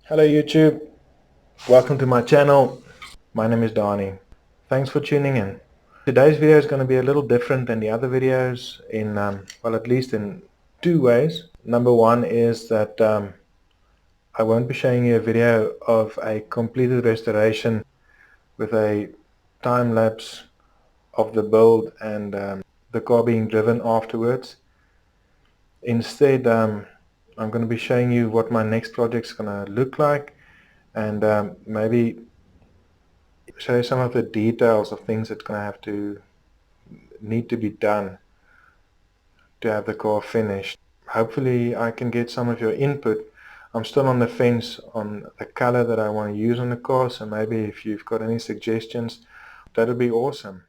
Hello YouTube, welcome to my channel. My name is Donnie. Thanks for tuning in. Today's video is going to be a little different than the other videos in, well, at least in two ways. Number one is that I won't be showing you a video of a completed restoration with a time lapse of the build and the car being driven afterwards. Instead, I'm going to be showing you what my next project is going to look like, and maybe show you some of the details of things that's going to need to be done to have the car finished. Hopefully I can get some of your input. I'm still on the fence on the color that I want to use on the car, so maybe if you've got any suggestions, that would be awesome.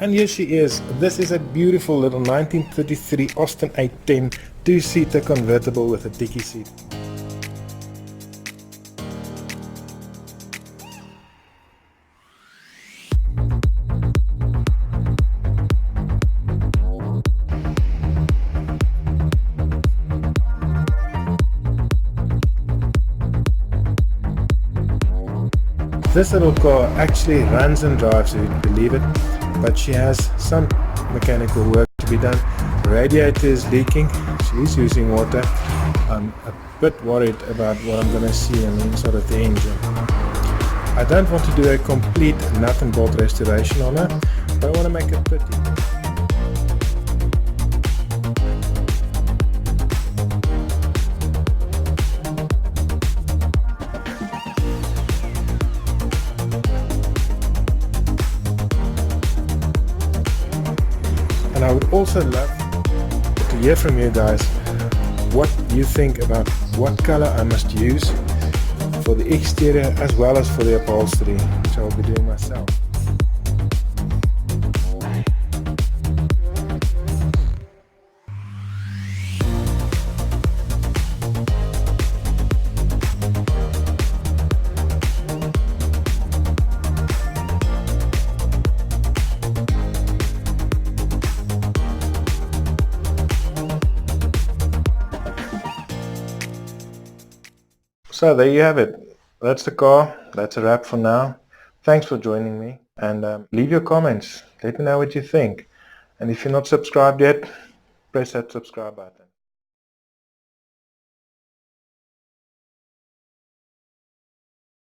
And here she is. This is a beautiful little 1933 Austin 810 two-seater convertible with a dicky seat. This little car actually runs and drives, if you can believe it, but she has some mechanical work to be done. Radiator is leaking, she's using water. I'm a bit worried about what I'm going to see on the inside of the engine. I don't want to do a complete nut and bolt restoration on her, but I want to make it pretty. And I would also love to hear from you guys what you think about what color I must use for the exterior as well as for the upholstery, which I'll be doing myself. So there you have it. That's the car. That's a wrap for now. Thanks for joining me, and leave your comments. Let me know what you think. And if you're not subscribed yet, press that subscribe button.